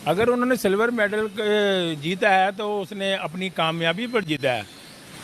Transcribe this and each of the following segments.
अगर उन्होंने silver medal जीता है तो उसने अपनी कामयाबी पर जीता है।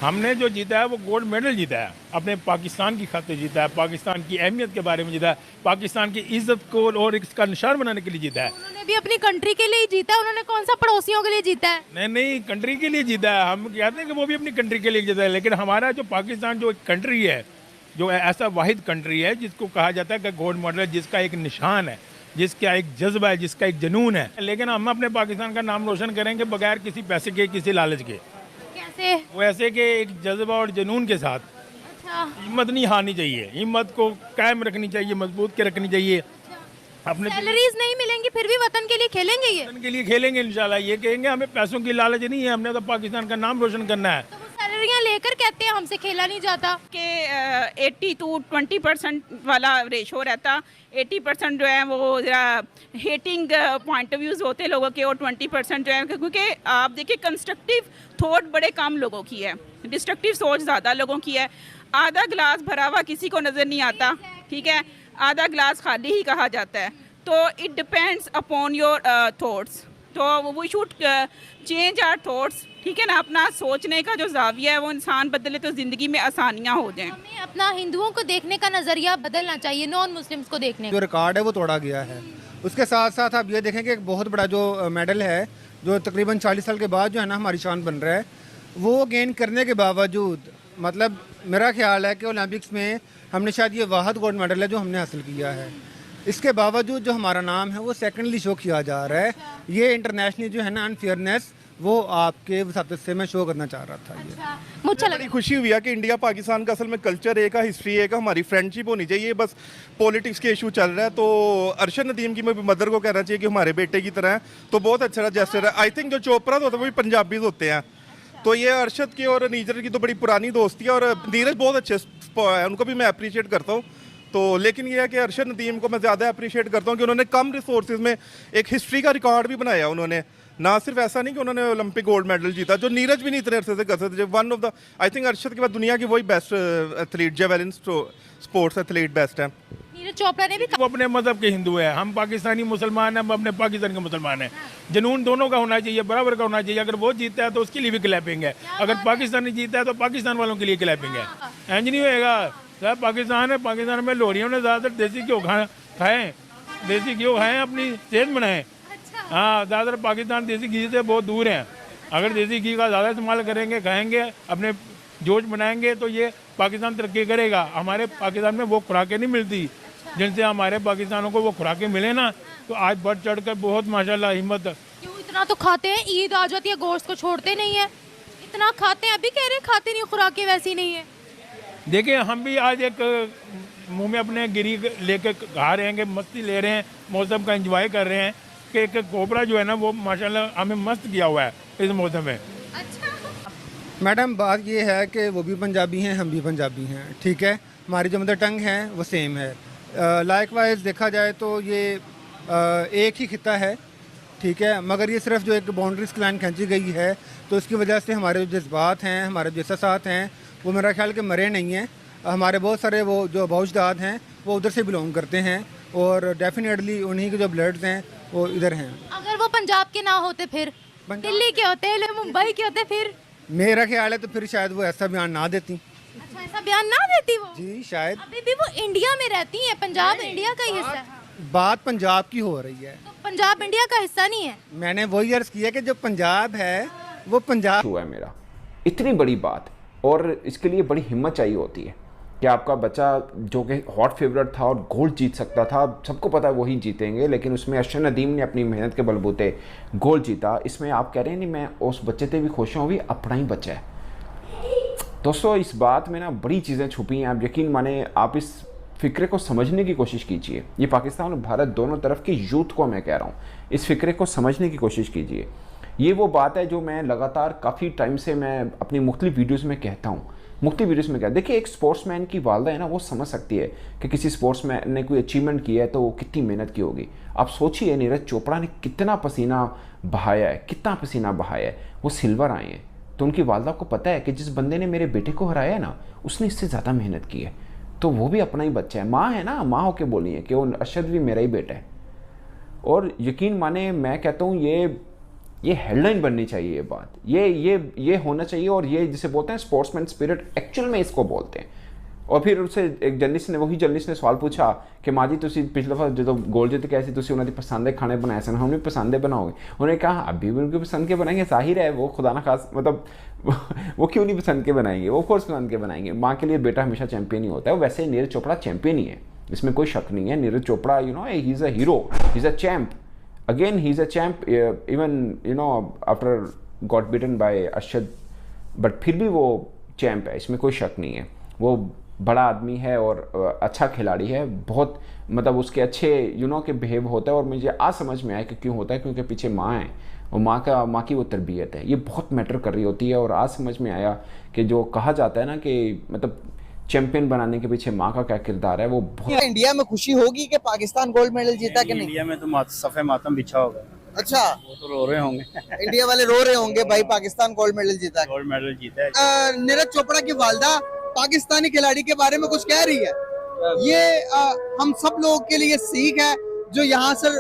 हमने जो जीता है वो गोल्ड मेडल जीता है, अपने पाकिस्तान की खातिर जीता है, पाकिस्तान की अहमियत के बारे में जीता है, पाकिस्तान की इज्जत को और इसका निशान बनाने के लिए जीता है। उन्होंने भी अपनी कंट्री के लिए ही जीता है, उन्होंने कौन सा पड़ोसियों के लिए जीता है? नहीं नहीं, कंट्री के लिए जीता है। हम कहते हैं कि वो भी अपनी कंट्री के लिए जीता है, लेकिन हमारा जो पाकिस्तान जो एक कंट्री है, जो ऐसा वाहिद कंट्री है जिसको कहा जाता है कि गोल्ड मेडल, जिसका एक निशान है, जिसका एक जज्बा है, जिसका एक जुनून है, लेकिन हम अपने पाकिस्तान का नाम रोशन करेंगे बगैर किसी पैसे के, किसी लालच के। कैसे? वैसे के एक जज्बा और जुनून के साथ। अच्छा। हिम्मत नहीं हारनी चाहिए, हिम्मत को कायम रखनी चाहिए, मजबूत के रखनी चाहिए। अपने सैलरीज नहीं मिलेंगी फिर भी वतन के लिए खेलेंगे ये? वतन के लिए खेलेंगे इंशाल्लाह। ये कहेंगे हमें पैसों की लालच नहीं है, हमने तो पाकिस्तान का नाम रोशन करना है। तो वो सैलरियां लेकर कहते हैं हमसे खेला नहीं जाता। कि 80 to 20% वाला रेशो रहता। 80% जो है वो ज़रा हेटिंग पॉइंट ऑफ व्यूज़ होते लोगों के, और 20% जो है, क्योंकि आप देखिए कंस्ट्रक्टिव थॉट बड़े कम लोगों की है, डिस्ट्रक्टिव सोच ज़्यादा लोगों की है। आधा गिलास भरा हुआ किसी को नज़र नहीं आता, ठीक है, आधा गिलास खाली ही कहा जाता है। तो it depends upon your thoughts. तो we should change our thoughts, ठीक है ना। अपना सोचने का जो जाविया है वो इंसान बदले तो ज़िंदगी में आसानियाँ हो जाएं। हमें अपना हिंदुओं को देखने का नजरिया बदलना चाहिए, नॉन मुस्लिम्स को देखने जो का। रिकॉर्ड है वो तोड़ा गया है। उसके साथ साथ आप ये देखें कि एक बहुत बड़ा जो मेडल है, जो तकरीबन 40 साल के बाद जो है ना हमारी शान बन रहा है, वो गेन करने के बावजूद, मतलब मेरा ख्याल है कि ओलंपिक्स में हमने शायद ये वाहद गोल्ड मेडल है जो हमने हासिल किया है। इसके बावजूद जो हमारा नाम है वो सेकेंडली शो किया जा रहा है। ये इंटरनेशनली जो है ना अनफेयरनेस, वो आपके वसात से मैं शो करना चाह रहा था। ये अच्छा, मुझे बड़ी खुशी हुई है कि इंडिया पाकिस्तान का असल में कल्चर एक है, हिस्ट्री एक है, हमारी फ्रेंडशिप होनी चाहिए। बस पॉलिटिक्स के इशू चल रहा है। तो अरशद नदीम की मदर को कहना चाहिए कि हमारे बेटे की तरह है, तो बहुत अच्छा जेस्चर है। आई थिंक जो चोपड़ा होता है वो भी पंजाबीज होते हैं। तो ये अरशद की और नीरज की तो बड़ी पुरानी दोस्ती है, और नीरज बहुत अच्छे है, उनको भी मैं अप्रिशिएट करता हूँ। तो लेकिन ये है कि अरशद नदीम को मैं ज़्यादा अप्रिशिएट करता हूँ कि उन्होंने कम रिसोर्सेज में एक हिस्ट्री का रिकॉर्ड भी बनाया। उन्होंने ना सिर्फ ऐसा नहीं कि उन्होंने ओलंपिक गोल्ड मेडल जीता, जो नीरज भी नहीं इतने अरसे से कर सकते। One of the, I think Arshad के बाद दुनिया की वही best athlete, javelin sports athlete best है। नीरज चोपड़ा ने भी वो अपने मजहब के हिंदू है, हम पाकिस्तानी मुसलमान हैं, हम अपने पाकिस्तान के मुसलमान हैं। जुनून दोनों का होना चाहिए, बराबर का होना चाहिए। अगर वो जीतता है तो उसके लिए भी क्लैपिंग है, अगर पाकिस्तानी जीतता है तो पाकिस्तान वालों के लिए क्लैपिंग है। इंज नहीं होएगा। सब पाकिस्तान है, पाकिस्तान में लोहरियों ने ज़्यादातर देसी घ्यो खाएँ, देसी घ्यो खाएँ, अपनी सेहत बनाएँ। हाँ, ज़्यादातर पाकिस्तान देसी घी से बहुत दूर हैं। अगर देसी घी का ज़्यादा इस्तेमाल करेंगे, खाएंगे, अपने जोश बनाएंगे, तो ये पाकिस्तान तरक्की करेगा। हमारे पाकिस्तान में वो खुराकें नहीं मिलती जिनसे हमारे पाकिस्तानों को वो खुराकें मिले ना, तो आज बढ़ चढ़ कर बहुत माशाल्लाह हिम्मत। क्यों इतना तो खाते हैं, ईद आ जाती है गोश्त को छोड़ते नहीं है, इतना खाते हैं। अभी कह रहे हैं खाते नहीं, खुराकें वैसी नहीं है। देखिए, हम भी आज एक मुंह में अपने गिरी लेके खा रहे हैं, कि मस्ती ले रहे हैं, मौसम का एंजॉय कर रहे हैं, कि एक कोबरा जो है ना वो माशाल्लाह हमें मस्त किया हुआ है इस मौसम में। मैडम बात ये है कि वो भी पंजाबी हैं, हम भी पंजाबी हैं, ठीक है। हमारी जो मदर टंग है वो सेम है। लाइकवाइज देखा जाए तो ये एक ही खिता है, ठीक है, मगर ये सिर्फ जो एक बाउंड्रीज की लाइन खींची गई है, तो इसकी वजह से हमारे जो जज्बात हैं, हमारे जो एहसासात हैं, वो मेरा ख्याल कि मरे नहीं हैं। हमारे बहुत सारे वो जो अबौजदाद हैं वो उधर से बिलोंग करते हैं, और डेफिनेटली उन्हीं के जो ब्लड्स हैं वो इधर हैं। अगर वो पंजाब के ना होते फिर, दिल्ली के होते, मुंबई के होते, फिर मेरा ख्याल है तो फिर शायद वो ऐसा बयान ना देती। अच्छा, ऐसा बयान ना देती वो? जी शायद। अभी भी वो इंडिया में रहती है, पंजाब इंडिया का ही हिस्सा है। बात पंजाब की हो रही है, तो पंजाब इंडिया का हिस्सा नहीं है? मैंने वही अर्ज किया कि जो पंजाब है वो पंजाब हुआ है मेरा। इतनी बड़ी बात, और इसके लिए बड़ी हिम्मत चाहिए होती है कि आपका बच्चा जो कि हॉट फेवरेट था और गोल्ड जीत सकता था, सबको पता है वही जीतेंगे, लेकिन उसमें अरशद नदीम ने अपनी मेहनत के बलबूते गोल्ड जीता। इसमें आप कह रहे हैं नहीं, मैं उस बच्चे से भी खुश हूँ, भी अपना ही बच्चा है। दोस्तों, इस बात में ना बड़ी चीज़ें छुपी हैं। आप यकीन माने, आप इस फ़िक्रे को समझने की कोशिश कीजिए। ये पाकिस्तान और भारत दोनों तरफ की यूथ को मैं कह रहा हूँ, इस फ़िक्रे को समझने की कोशिश कीजिए। ये वो बात है जो मैं लगातार काफ़ी टाइम से मैं अपनी मुख्तलिफ वीडियोज़ में कहता हूँ, मुख्तलिफ वीडियोज़ में कहता। देखिए, एक स्पोर्ट्समैन की वालदा है ना, वो समझ सकती है कि किसी स्पोर्ट्समैन ने कोई अचीवमेंट किया है तो वो कितनी मेहनत की होगी। आप सोचिए, नीरज चोपड़ा ने कितना पसीना बहाया है, कितना पसीना बहाया है, वो सिल्वर आए हैं। तो उनकी वालदा को पता है कि जिस बंदे ने मेरे बेटे को हराया है ना, उसने इससे ज़्यादा मेहनत की है, तो वो भी अपना ही बच्चा है। माँ है ना, माँ होके बोली है कि वो अरशद भी मेरा ही बेटा है। और यकीन माने मैं कहता हूँ ये हेडलाइन बननी चाहिए, ये बात, ये होना चाहिए। और ये जिसे बोलते हैं स्पोर्ट्समैन स्पिरिट, एक्चुअल में इसको बोलते हैं। और फिर उससे एक जर्नलिस्ट ने सवाल पूछा कि माँ जी तुसी पिछले दफा जो गोल जित के ऐसी तुसी उन्होंने पसंद के खाने बनाए सन, हमने पसंद बनाओगे। उन्होंने कहा अभी भी उनके पसंद के बनाएंगे, जाहिर है वो खुदा ना खास मतलब वो क्यों नहीं पसंद के बनाएंगे, वो कोर्स पसंद के बनाएंगे। माँ के लिए बेटा हमेशा चैंपियन ही होता है। वैसे नीरज चोपड़ा चैंपियन ही है, इसमें कोई शक नहीं है। Neeraj Chopra he is a hero, he is a champ, again he is a champ, even after got beaten by Arshad, but फिर भी वो चैम्प है, इसमें कोई शक नहीं है। वो बड़ा आदमी है और अच्छा खिलाड़ी है, बहुत मतलब उसके अच्छे के बिहेव होता है। और मुझे आज समझ में आया कि क्यों होता है, क्योंकि पीछे माँ है और माँ की वो तरबियत है, ये बहुत मैटर कर रही होती है। और आज समझ में आया कि जो कहा जाता है ना कि मतलब चैंपियन बनाने के पीछे माँ का क्या किरदार है, वो बहुत। इंडिया में खुशी होगी कि पाकिस्तान गोल्ड मेडल जीता कि नहीं? इंडिया में तो सफ़े मातम बिछा होगा। अच्छा, वो तो रो रहे होंगे। इंडिया वाले रो रहे होंगे भाई पाकिस्तान गोल्ड मेडल जीता। गोल्ड मेडल जीता है। नीरज चोपड़ा की वालदा पाकिस्तानी खिलाड़ी के बारे में कुछ कह रही है। ये हम सब लोगों के लिए सीख है, जो यहाँ से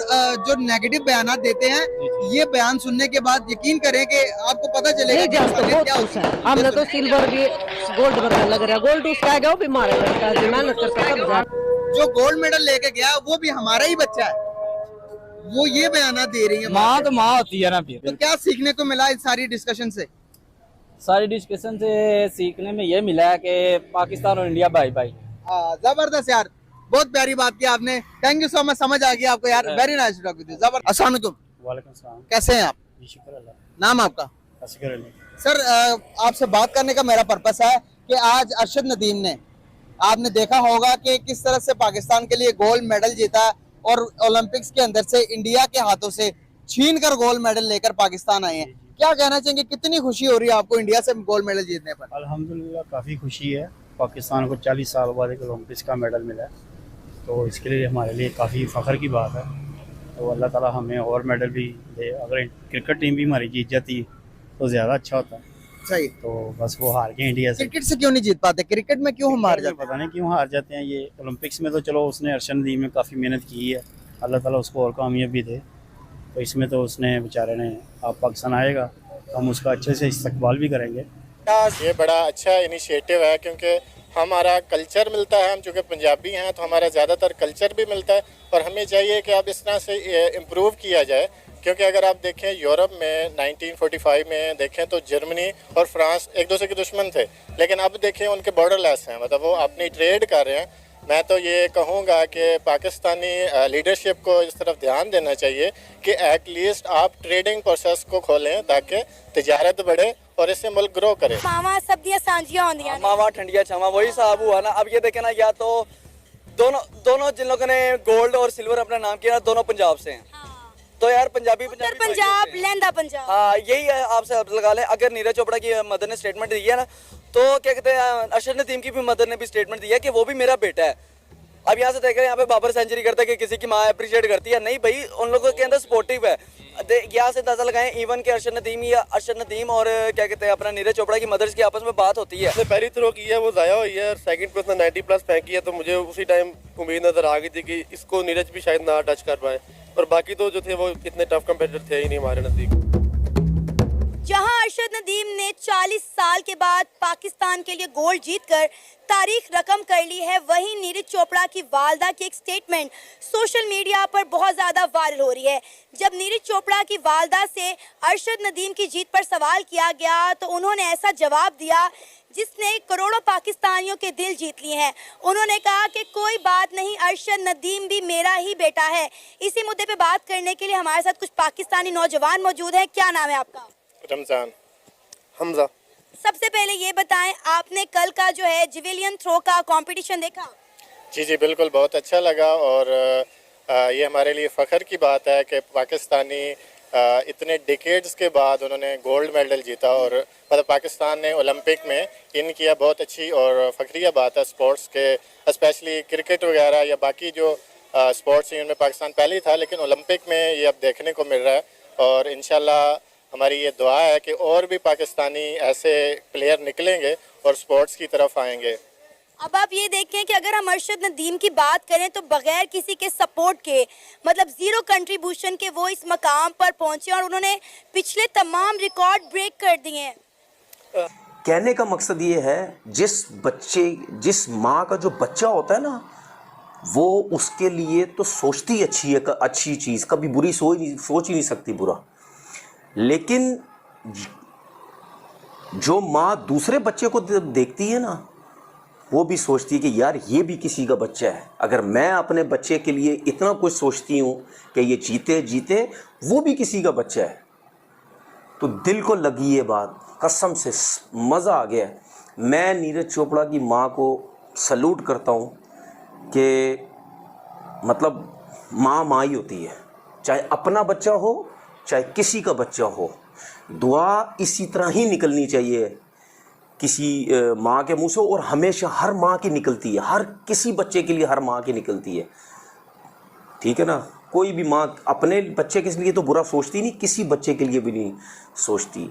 जो नेगेटिव बयान देते हैं, ये बयान सुनने के बाद यकीन करें कि आपको पता चलेगा कि बहुत खुश है। हमने तो सिल्वर भी गोल्ड वर्गा लग रहा है, गोल्ड उसका गया वो भी मारे लगता है, मेहनत करता। जो गोल्ड मेडल लेके गया वो भी हमारा ही बच्चा है, वो ये बयान दे रही है। माँ तो माँ होती है ना। फिर तो क्या सीखने को मिला इस सारी डिस्कशन से? सारी डिस्कशन से सीखने में ये मिला है कि पाकिस्तान और इंडिया भाई भाई। जबरदस्त यार, बहुत प्यारी बात की आपने। थैंक यू सो मच, समझ आ गया आपको यार। Very nice talk with you. जबरदस्त। अस्सलाम वालेकुम। वालेकुम सलाम। कैसे हैं आप? जी शुक्र अल्लाह। नाम आपका? असगर अली। सर, आपसे बात करने का मेरा पर्पस है कि आज अरशद नदीम ने, आपने देखा होगा कि किस तरह से पाकिस्तान के लिए गोल्ड मेडल जीता और ओलंपिक्स के अंदर से इंडिया के हाथों से छीन कर गोल्ड मेडल लेकर पाकिस्तान आए हैं। क्या कहना चाहेंगे, कितनी खुशी हो रही है आपको इंडिया से गोल्ड मेडल जीतने पर? अल्हम्दुलिल्लाह काफ़ी खुशी है। पाकिस्तान को 40 साल बाद एक ओलंपिक्स का मेडल मिला है, तो इसके लिए हमारे लिए काफ़ी फ़ख्र की बात है। तो अल्लाह ताला हमें और मेडल भी दे। अगर क्रिकेट टीम भी हमारी जीत जाती तो ज़्यादा अच्छा होता है। सही। तो बस वो हार गए इंडिया से। क्रिकेट से क्यों नहीं जीत पाते? क्रिकेट में क्यों हम हार जाते हैं? पता नहीं क्यों हार जाते हैं। ये ओलंपिक्स में तो चलो उसने अर्शद नदीम में काफ़ी मेहनत की है, अल्लाह ताला उसको और कामयाबी दे। तो इसमें तो उसने बेचारे ने, आप पाकिस्तान आएगा तो हम उसका अच्छे से इस्तकबाल भी करेंगे। ये बड़ा अच्छा इनिशिएटिव है, क्योंकि हमारा कल्चर मिलता है। हम चूँकि पंजाबी हैं तो हमारा ज़्यादातर कल्चर भी मिलता है, और हमें चाहिए कि अब इस तरह से इम्प्रूव किया जाए। क्योंकि अगर आप देखें यूरोप में 1945 में देखें तो जर्मनी और फ्रांस एक दूसरे के दुश्मन थे, लेकिन अब देखें उनके बॉर्डरलेस हैं, मतलब वो अपनी ट्रेड कर रहे हैं। मैं तो ये कहूँगा कि पाकिस्तानी लीडरशिप को इस तरफ ध्यान देना चाहिए कि एटलीस्ट आप ट्रेडिंग प्रोसेस को खोलें ताकि तिजारत बढ़े और इससे मुल्क ग्रो करे। मावा सब्जियां सांझियां होंदियां ने, मावा ठंडिया छावा वही हिसाब हुआ ना। अब ये देखे ना, या तो दोनों जिन लोगों ने गोल्ड और सिल्वर अपना नाम किया, दोनों पंजाब से हैं। तो यार पंजाबी पंजाब लहंदा पंजाब, हाँ यही है। आपसे अब लगा लें, अगर नीरज चोपड़ा की मदर ने स्टेटमेंट दी है ना, तो क्या कहते हैं अरशद नदीम की भी मदर ने भी स्टेटमेंट दी है कि वो भी मेरा बेटा है। अब यहाँ से देख रहे हैं, यहाँ पे बाबर सेंचुरी करता है कि किसी की माँ अप्रिशिएट करती है, नहीं भाई, उन लोगों के अंदर सपोर्टिव है। यहाँ से अंदाजा लगाएं, इवन के अरशद नदीम और क्या कहते हैं अपना नीरज चोपड़ा की मदर्स की आपस में बात होती है। पहली थ्रो की है वो ज़ाया हुई है, और सेकंड पे उसने 90+ फेंकी है, तो मुझे उसी टाइम उम्मीद नज़र आ गई थी कि इसको नीरज भी शायद ना टच कर पाए, और बाकी तो जो थे वो इतने टफ कंपेटिटर थे ही नहीं हमारे नज़दीक। जहां अरशद नदीम ने 40 साल के बाद पाकिस्तान के लिए गोल्ड जीतकर तारीख रकम कर ली है, वहीं नीरज चोपड़ा की वालदा की एक स्टेटमेंट सोशल मीडिया पर बहुत ज़्यादा वायरल हो रही है। जब नीरज चोपड़ा की वालदा से अरशद नदीम की जीत पर सवाल किया गया तो उन्होंने ऐसा जवाब दिया जिसने करोड़ों पाकिस्तानियों के दिल जीत लिए हैं। उन्होंने कहा कि कोई बात नहीं, अरशद नदीम भी मेरा ही बेटा है। इसी मुद्दे पे बात करने के लिए हमारे साथ कुछ पाकिस्तानी नौजवान मौजूद हैं। क्या नाम है आपका? रमजान हमजा। सबसे पहले ये बताएं, आपने कल का जो है जिवेलियन थ्रो का कंपटीशन देखा? जी बिल्कुल, बहुत अच्छा लगा, और ये हमारे लिए फ़ख्र की बात है कि पाकिस्तानी इतने डिकेड्स के बाद उन्होंने गोल्ड मेडल जीता, और मतलब पाकिस्तान ने ओलंपिक में इन किया। बहुत अच्छी और फ़ख्रिया बात है स्पोर्ट्स के, स्पेशली क्रिकेट वगैरह या बाकी जो स्पोर्ट्स हैं उनमें पाकिस्तान पहले ही था, लेकिन ओलंपिक में ये अब देखने को मिल रहा है। और इंशाल्लाह हमारी ये दुआ है कि और भी पाकिस्तानी ऐसे प्लेयर निकलेंगे और स्पोर्ट्स की तरफ आएंगे। अब आप ये देखें कि अगर हम अरशद नदीम की बात करें तो बगैर किसी के सपोर्ट के, मतलब जीरो कंट्रीब्यूशन के वो इस मकाम पर पहुंचे और उन्होंने पिछले तमाम रिकॉर्ड ब्रेक कर दिए हैं। कहने का मकसद ये है, जिस माँ का जो बच्चा होता है ना, वो उसके लिए तो सोचती अच्छी है, अच्छी चीज़, कभी बुरी सोच ही नहीं सकती बुरा। लेकिन जो माँ दूसरे बच्चे को देखती है ना, वो भी सोचती है कि यार ये भी किसी का बच्चा है। अगर मैं अपने बच्चे के लिए इतना कुछ सोचती हूँ कि ये जीते, वो भी किसी का बच्चा है, तो दिल को लगी ये बात, कसम से मज़ा आ गया। मैं नीरज चोपड़ा की माँ को सल्यूट करता हूँ कि मतलब माँ ही होती है, चाहे अपना बच्चा हो चाहे किसी का बच्चा हो। दुआ इसी तरह ही निकलनी चाहिए किसी माँ के मुंह से, और हमेशा हर माँ की निकलती है, हर किसी बच्चे के लिए हर माँ की निकलती है, ठीक है ना। कोई भी माँ अपने बच्चे के लिए तो बुरा सोचती नहीं, किसी बच्चे के लिए भी नहीं सोचती।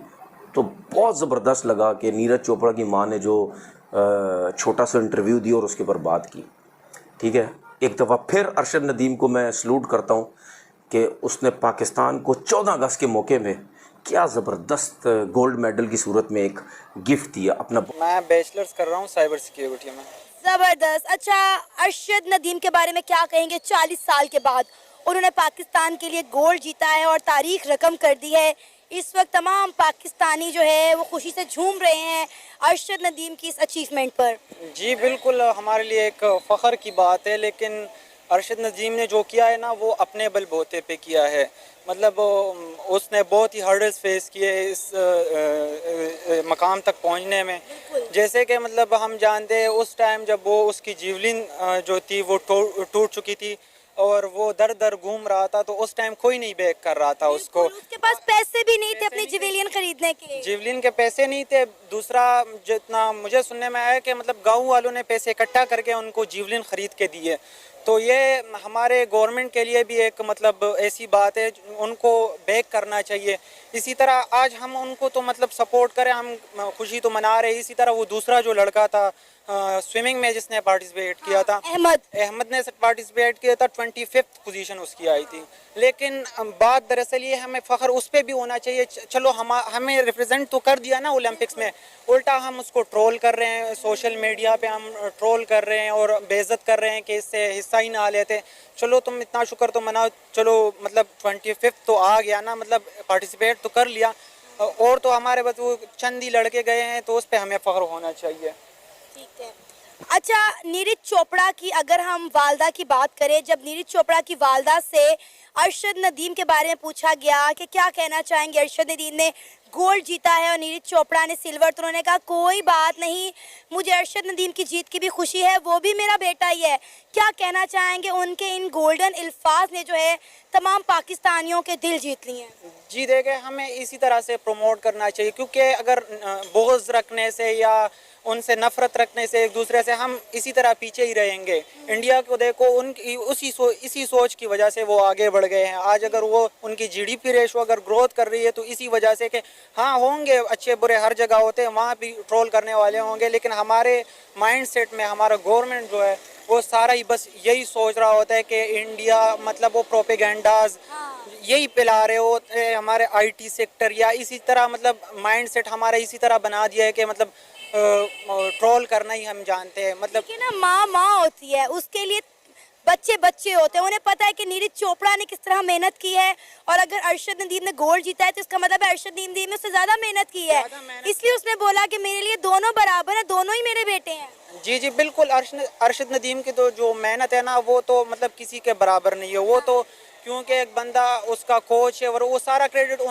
तो बहुत ज़बरदस्त लगा कि नीरज चोपड़ा की माँ ने जो छोटा सा इंटरव्यू दिया और उसके ऊपर बात की, ठीक है। एक दफ़ा फिर अरशद नदीम को मैं सलूट करता हूँ कि उसने पाकिस्तान को 14 अगस्त के मौके में क्या ज़बरदस्त गोल्ड मेडल की सूरत में एक गिफ्ट दिया अपना। मैं बैचलर्स कर रहा हूँ साइबर सिक्योरिटी में। जबरदस्त। अच्छा, अरशद नदीम के बारे में क्या कहेंगे? 40 साल के बाद उन्होंने पाकिस्तान के लिए गोल्ड जीता है और तारीख रकम कर दी है। इस वक्त तमाम पाकिस्तानी जो है वो खुशी से झूम रहे हैं अरशद नदीम की इस अचीवमेंट पर। जी बिल्कुल, हमारे लिए एक फ़ख्र की बात है, लेकिन अरशद नदीम ने जो किया है ना, वो अपने बलबूते पे किया है। मतलब उसने बहुत ही हर्डल्स फेस किए इस मकाम तक पहुंचने में। जैसे कि मतलब हम जानते हैं उस टाइम जब वो उसकी जीवलिन जो थी वो टूट चुकी थी और वो दर दर घूम रहा था, तो उस टाइम कोई नहीं बैक कर रहा था उसको। उसके पास पैसे भी नहीं थे अपनी जिवेलियन खरीदने के। जिवलिन के पैसे नहीं थे। दूसरा, जितना मुझे सुनने में आया कि मतलब गाँव वालों ने पैसे इकट्ठा करके उनको जिवलिन खरीद के दिए। तो ये हमारे गवर्नमेंट के लिए भी एक मतलब ऐसी बात है, उनको बैक करना चाहिए। इसी तरह आज हम उनको तो मतलब सपोर्ट करें, हम खुशी तो मना रहे। इसी तरह वो दूसरा जो लड़का था स्विमिंग में जिसने पार्टिसिपेट किया था, अहमद ने पार्टिसिपेट किया था, 25th पोजीशन उसकी आई थी। लेकिन बात दरअसल ये, हमें फ़ख्र उस पर भी होना चाहिए। चलो हमें रिप्रेजेंट तो कर दिया ना ओलंपिक्स में, उल्टा हम उसको ट्रोल कर रहे हैं, सोशल मीडिया पे हम ट्रोल कर रहे हैं और बेइज्जत कर रहे हैं कि इससे हिस्सा ही ना लेते। चलो तुम इतना शुक्र तो मनाओ, चलो मतलब 25th तो आ गया ना, मतलब पार्टिसिपेट तो कर लिया। और तो हमारे बस वो चंद ही लड़के गए हैं, तो उस पर हमें फ़ख्र होना चाहिए। ठीक है। अच्छा, नीरज चोपड़ा की अगर हम वालदा की बात करें, जब नीरज चोपड़ा की वालदा से अरशद नदीम के बारे में पूछा गया कि क्या कहना चाहेंगे, अरशद नदीम ने गोल्ड जीता है और नीरज चोपड़ा ने सिल्वर, तो उन्होंने कहा कोई बात नहीं, मुझे अरशद नदीम की जीत की भी खुशी है, वो भी मेरा बेटा ही है। क्या कहना चाहेंगे? उनके इन गोल्डन अल्फाज ने जो है तमाम पाकिस्तानियों के दिल जीत लिए हैं। जी देखिए, हमें इसी तरह से प्रमोट करना चाहिए, क्योंकि अगर बुग़्ज़ रखने से या उनसे नफरत रखने से एक दूसरे से हम इसी तरह पीछे ही रहेंगे। इंडिया को देखो, उनकी इसी सोच की वजह से वो आगे बढ़ गए हैं। आज अगर वो उनकी जीडीपी रेशो अगर ग्रोथ कर रही है तो इसी वजह से कि हाँ होंगे अच्छे बुरे हर जगह होते हैं, वहाँ भी ट्रोल करने वाले होंगे, लेकिन हमारे माइंडसेट में हमारा गवर्नमेंट जो है वो सारा ही बस यही सोच रहा होता है कि इंडिया मतलब वो प्रोपेगेंडाज यही पिला रहे होते हैं हमारे आईटी सेक्टर, या इसी तरह मतलब माइंडसेट हमारा इसी तरह बना दिया है कि मतलब ट्रोल करना ही हम जानते हैं। मतलब ना माँ होती है, उसके लिए बच्चे बच्चे होते हैं, उन्हें पता है कि नीरज चोपड़ा ने किस तरह मेहनत की है, और अगर अरशद नदीम ने गोल्ड जीता है तो इसका मतलब है अरशद नदीम ने उससे ज़्यादा मेहनत की है, इसलिए उसने बोला कि मेरे लिए दोनों बराबर है, दोनों ही मेरे बेटे हैं। जी जी बिल्कुल, अरशद नदीम की तो जो मेहनत है ना, वो तो मतलब किसी के बराबर नहीं है। वो तो क्योंकि एक बंदा उसका कोच है और वो सारा क्रेडिट